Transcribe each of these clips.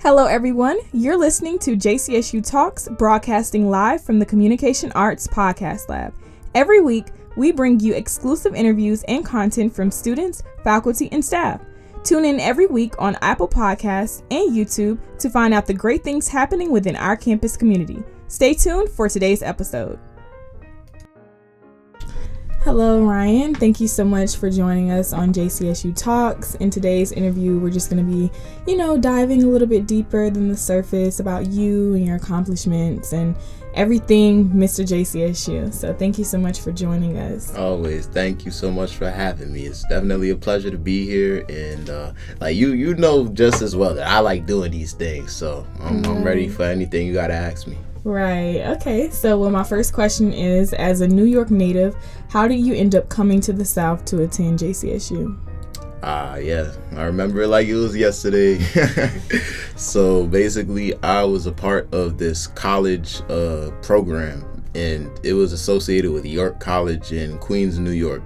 Hello everyone, you're listening to JCSU Talks, broadcasting live from the Communication Arts Podcast Lab. Every week, we bring you exclusive interviews and content from students, faculty, and staff. Tune in every week on Apple Podcasts and YouTube to find out the great things happening within our campus community. Stay tuned for today's episode. Hello, Ryan. Thank you so much for joining us on JCSU Talks. In today's interview, we're just going to be, diving a little bit deeper than the surface about you and your accomplishments and everything Mr. JCSU. So thank you so much for joining us. Always. Thank you so much for having me. It's definitely a pleasure to be here. And you know just as well that I like doing these things. So I'm ready for anything you got to ask me. Right. Okay. So, my first question is, as a New York native, how did you end up coming to the South to attend JCSU? Yeah. I remember it like it was yesterday. So, basically, I was a part of this college program, and it was associated with York College in Queens, New York.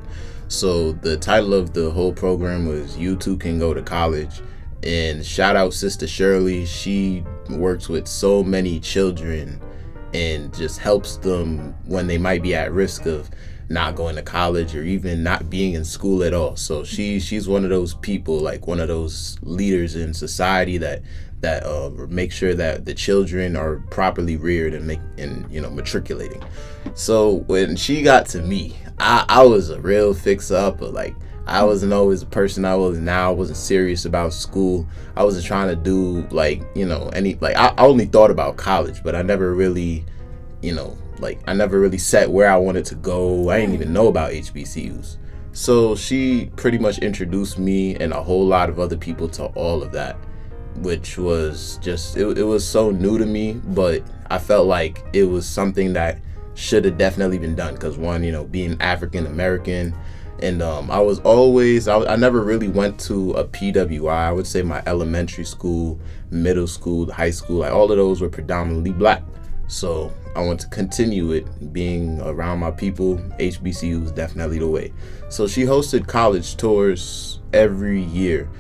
So, the title of the whole program was You Too Can Go to College. And shout out Sister Shirley. She works with so many children and just helps them when they might be at risk of not going to college or even not being in school at all. So she's one of those people, like one of those leaders in society that make sure that the children are properly reared and matriculating. So when she got to me, I was a real fix-upper. Like, I wasn't always the person I was now. I wasn't serious about school. I wasn't trying to do I only thought about college, but I never really, I never really set where I wanted to go. I didn't even know about HBCUs. So she pretty much introduced me and a whole lot of other people to all of that, which was just, it was so new to me, but I felt like it was something that should have definitely been done. Because one, being African American, and I never really went to a PWI. I would say my elementary school, middle school, high school, all of those were predominantly black. So I want to continue it, being around my people. HBCU was definitely the way. So she hosted college tours every year.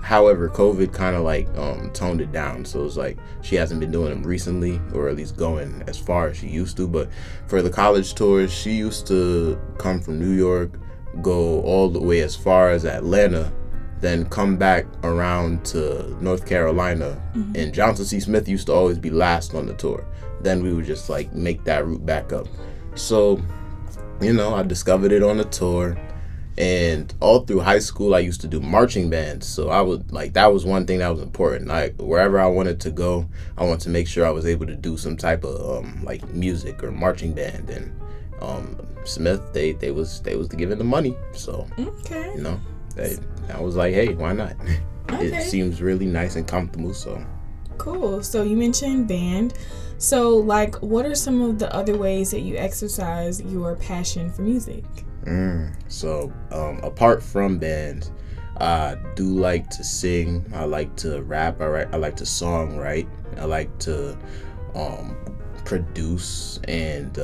However, COVID kind of toned it down. So it's like she hasn't been doing them recently, or at least going as far as she used to. But for the college tours, she used to come from New York, go all the way as far as Atlanta, then come back around to North Carolina. Mm-hmm. And Johnson C. Smith used to always be last on the tour. Then we would just make that route back up. So, I discovered it on the tour. And all through high school, I used to do marching bands. So I would that was one thing that was important. Wherever I wanted to go, I wanted to make sure I was able to do some type of music or marching band. And Smith, they was giving the money. So okay, I was like, hey, why not? Okay. It seems really nice and comfortable. So cool. So you mentioned band. So what are some of the other ways that you exercise your passion for music? So apart from band, I do like to sing. I like to rap. I like to songwrite. I like to produce, and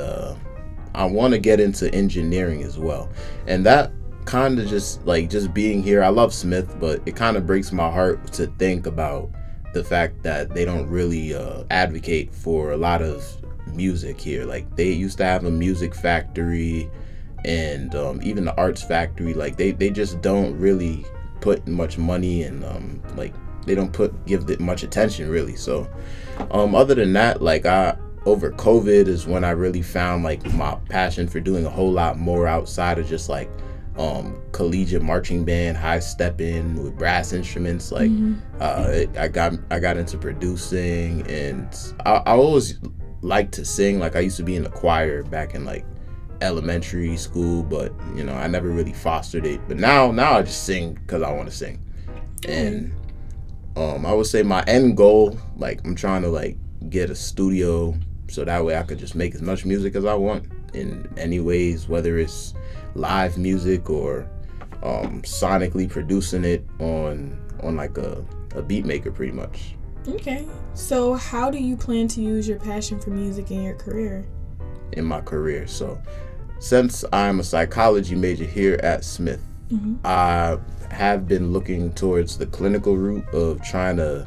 I want to get into engineering as well. And that kind of just being here. I love Smith, but it kind of breaks my heart to think about the fact that they don't really advocate for a lot of music here. They used to have a music factory, and even the arts factory. They just don't really put much money, and they don't give it much attention really. So other than that, over COVID is when I really found my passion for doing a whole lot more outside of just collegiate marching band, high stepping with brass instruments. I got into producing, and I always liked to sing. I used to be in the choir back in elementary school, but I never really fostered it. But now I just sing because I want to sing. And I would say my end goal, I'm trying to get a studio so that way I could just make as much music as I want in any ways, whether it's live music or sonically producing it on a beat maker, pretty much. Okay. So how do you plan to use your passion for music in your career? In my career. So since I'm a psychology major here at Smith, I have been looking towards the clinical route of trying to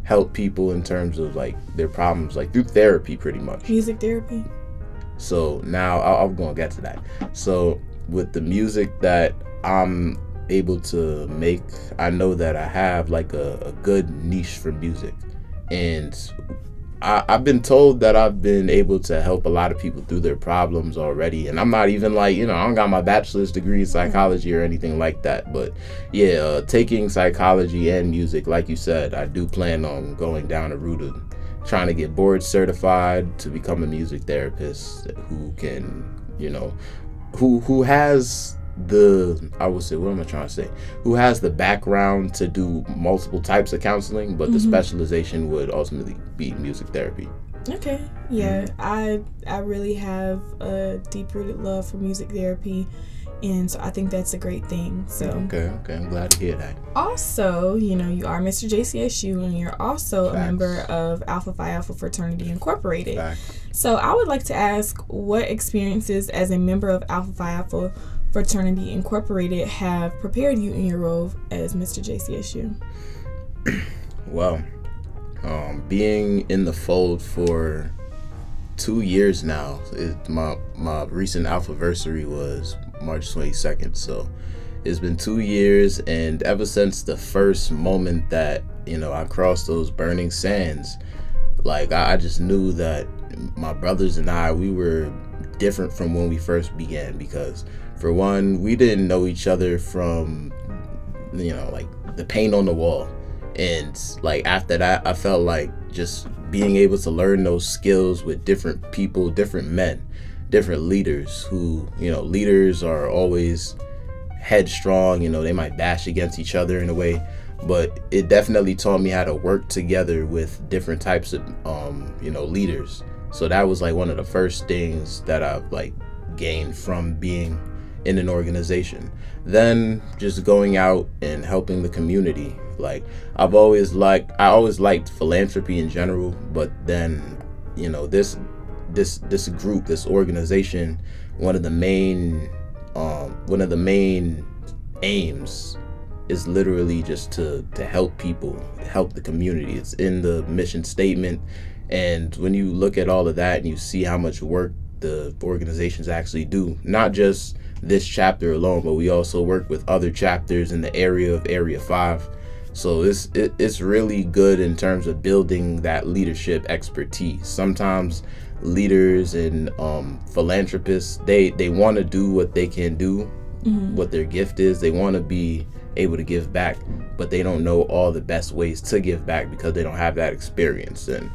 help people in terms of like their problems, like through therapy, pretty much. Music therapy. So now I'm going to get to that. So with the music that I'm able to make, I know that I have like a good niche for music, and I've been told that I've been able to help a lot of people through their problems already. And I'm not even like, I don't got my bachelor's degree in psychology or anything like that. But yeah, taking psychology and music, like you said, I do plan on going down a route of trying to get board certified to become a music therapist who can, who has who has the background to do multiple types of counseling, but the specialization would ultimately be music therapy. Okay. Yeah, I really have a deep-rooted love for music therapy, and so I think that's a great thing. So okay, I'm glad to hear that. Also, you are Mr. JCSU, and you're also Facts. a member of Alpha Phi Alpha Fraternity Incorporated. Facts. So I would like to ask, what experiences as a member of Alpha Phi Alpha Fraternity Incorporated have prepared you in your role as Mr. JCSU? Well, being in the fold for 2 years now. My recent alphaversary was March 22nd, so it's been 2 years, and ever since the first moment that I crossed those burning sands, like I just knew that my brothers and I, we were different from when we first began, because for one, we didn't know each other from like the paint on the wall. And like after that, I felt like just being able to learn those skills with different people, different men, different leaders who, leaders are always headstrong, they might bash against each other in a way, but it definitely taught me how to work together with different types of, leaders. So that was like one of the first things that I've like gained from being in an organization. Then just going out and helping the community. Like I always liked philanthropy in general, but then this group, this organization, one of the main aims is literally just to help people, help the community. It's in the mission statement, and when you look at all of that and you see how much work the organizations actually do, not just this chapter alone, but we also work with other chapters in the area of Area 5. So it's really good in terms of building that leadership expertise. Sometimes leaders and philanthropists, they want to do what they can do, what their gift is. They want to be able to give back, but they don't know all the best ways to give back because they don't have that experience. And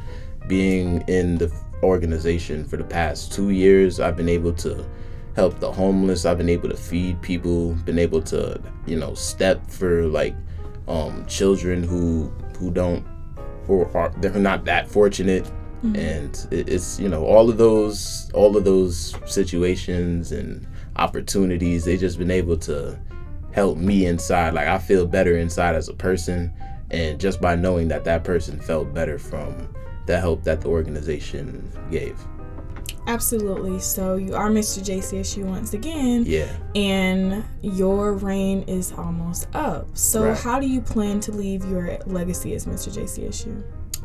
being in the organization for the past 2 years, I've been able to help the homeless. I've been able to feed people, been able to, step for like children who don't, or are, they're not that fortunate. And it's, all of those situations and opportunities, they just been able to help me inside. Like I feel better inside as a person, and just by knowing that person felt better from the help that the organization gave. Absolutely. So you are Mr. JCSU once again. Yeah. And your reign is almost up. So right. How do you plan to leave your legacy as Mr. JCSU?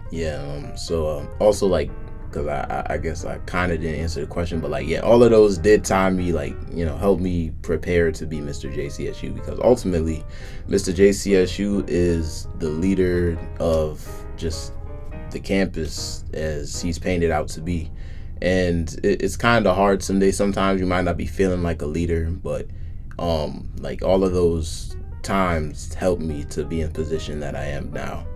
Yeah. So also like, because I guess I kind of didn't answer the question, but like, yeah, all of those did time me, like, help me prepare to be Mr. JCSU, because ultimately Mr. JCSU is the leader of just the campus as he's painted out to be. And it's kind of hard some days. Sometimes you might not be feeling like a leader, but like all of those times helped me to be in the position that I am now.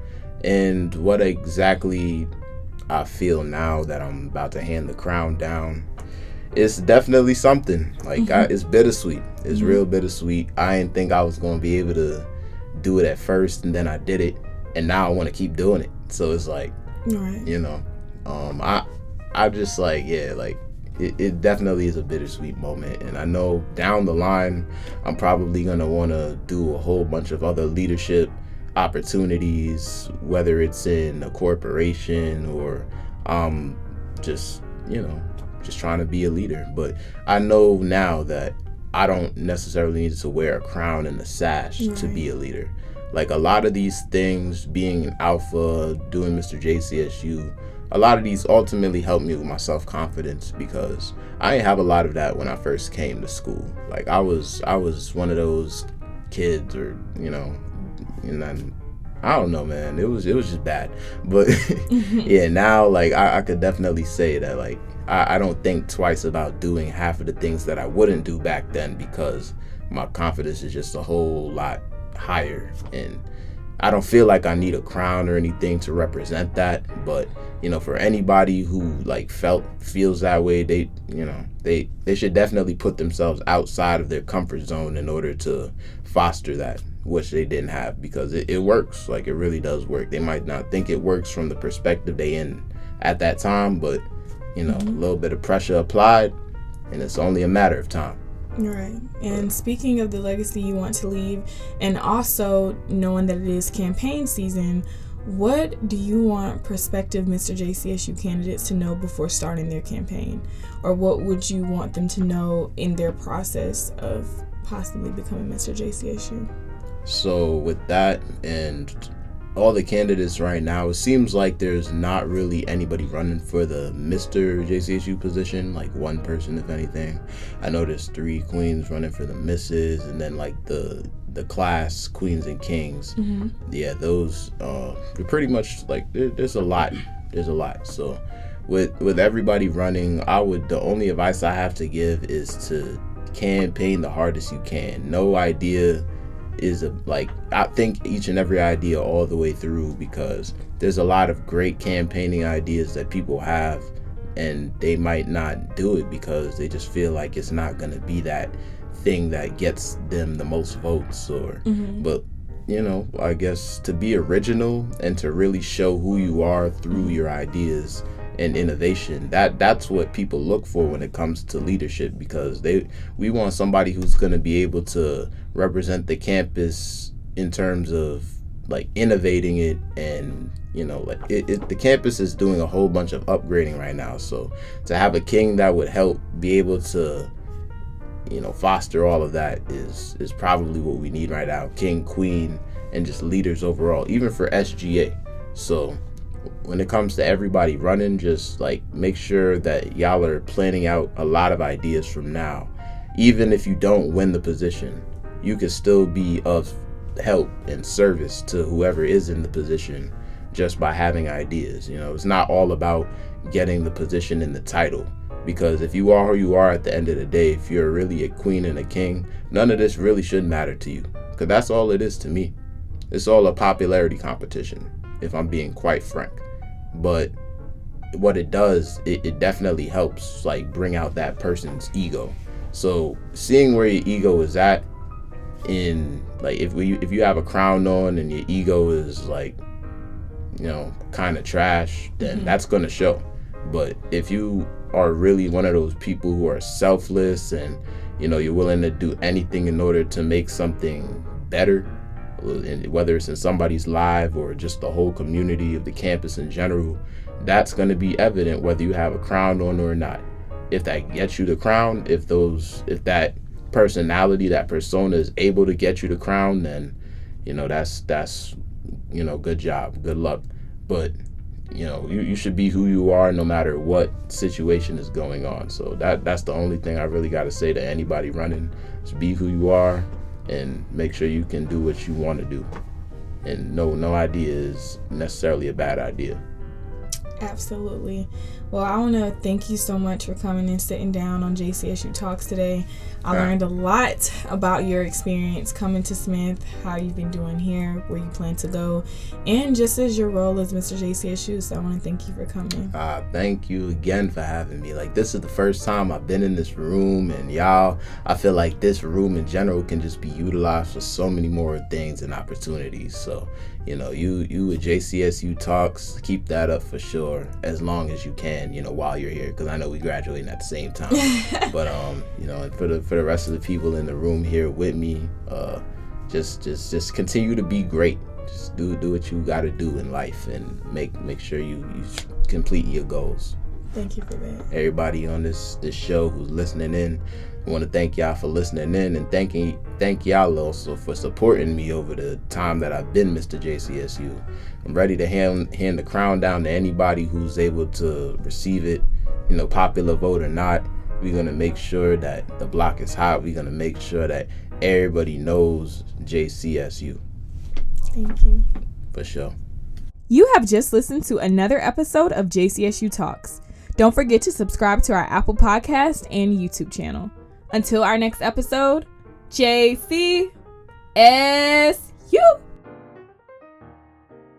And what exactly I feel now that I'm about to hand the crown down, it's definitely something. Like it's bittersweet. It's real bittersweet. I didn't think I was going to be able to do it at first, and then I did it, and now I want to keep doing it. So it's like, right. I just like, yeah, like it definitely is a bittersweet moment. And I know down the line, I'm probably going to want to do a whole bunch of other leadership opportunities, whether it's in a corporation or just trying to be a leader. But I know now that I don't necessarily need to wear a crown and a sash to be a leader. like a lot of these things, being an alpha, doing Mr. JCSU, a lot of these ultimately helped me with my self-confidence, because I didn't have a lot of that when I first came to school. Like I was one of those kids, or and then I don't know, man. It was just bad. But yeah, now like I could definitely say that like I don't think twice about doing half of the things that I wouldn't do back then, because my confidence is just a whole lot higher, and I don't feel like I need a crown or anything to represent that. But for anybody who like feels that way, they should definitely put themselves outside of their comfort zone in order to foster that, which they didn't have, because it works. Like it really does work. They might not think it works from the perspective they in at that time, but a little bit of pressure applied, and it's only a matter of time. Right. And speaking of the legacy you want to leave, and also knowing that it is campaign season, what do you want prospective Mr. JCSU candidates to know before starting their campaign? Or what would you want them to know in their process of possibly becoming Mr. JCSU? So with that and all the candidates right now, it seems like there's not really anybody running for the Mr. JCSU position, like one person, if anything. I know there's 3 queens running for the misses, and then like the class queens and kings. Mm-hmm. Yeah, those they're pretty much like there's a lot. So with everybody running, the only advice I have to give is to campaign the hardest you can. No idea is I think each and every idea all the way through, because there's a lot of great campaigning ideas that people have, and they might not do it because they just feel like it's not going to be that thing that gets them the most votes, or but I guess to be original and to really show who you are through your ideas and innovation, that's what people look for when it comes to leadership, because we want somebody who's going to be able to represent the campus in terms of like innovating it, and the campus is doing a whole bunch of upgrading right now, so to have a king that would help be able to foster all of that is probably what we need right now. King, queen, and just leaders overall, even for SGA. So when it comes to everybody running, just like make sure that y'all are planning out a lot of ideas from now. Even if you don't win the position, you can still be of help and service to whoever is in the position just by having ideas. It's not all about getting the position and the title, because if you are who you are at the end of the day, if you're really a queen and a king, none of this really should matter to you, because that's all it is to me. It's all a popularity competition, if I'm being quite frank. But what it does, it definitely helps like bring out that person's ego. So seeing where your ego is at, in like if you have a crown on and your ego is like kind of trash, then that's gonna show. But if you are really one of those people who are selfless, and you're willing to do anything in order to make something better, whether it's in somebody's life or just the whole community of the campus in general, that's going to be evident whether you have a crown on or not. If that gets you the crown, if that personality, that persona is able to get you the crown, then that's good job, good luck. But you should be who you are no matter what situation is going on. So that's the only thing I really got to say to anybody running, is be who you are and make sure you can do what you want to do. And no idea is necessarily a bad idea. Absolutely. Well, I want to thank you so much for coming and sitting down on JCSU Talks today. I learned a lot about your experience coming to Smith, how you've been doing here, where you plan to go, and just as your role as Mr. JCSU. So I want to thank you for coming. Thank you again for having me. Like, this is the first time I've been in this room, and y'all, I feel like this room in general can just be utilized for so many more things and opportunities. So, you with JCSU Talks, keep that up for sure, as long as you can, while you're here, because I know we graduating at the same time. But and for the rest of the people in the room here with me, just continue to be great. Just do what you got to do in life, and make sure you complete your goals. Thank you for that. Everybody on this show who's listening in, I want to thank y'all for listening in, and thank y'all also for supporting me over the time that I've been Mr. JCSU. I'm ready to hand the crown down to anybody who's able to receive it, popular vote or not. We're going to make sure that the block is hot. We're going to make sure that everybody knows JCSU. Thank you. For sure. You have just listened to another episode of JCSU Talks. Don't forget to subscribe to our Apple Podcast and YouTube channel. Until our next episode, JCSU.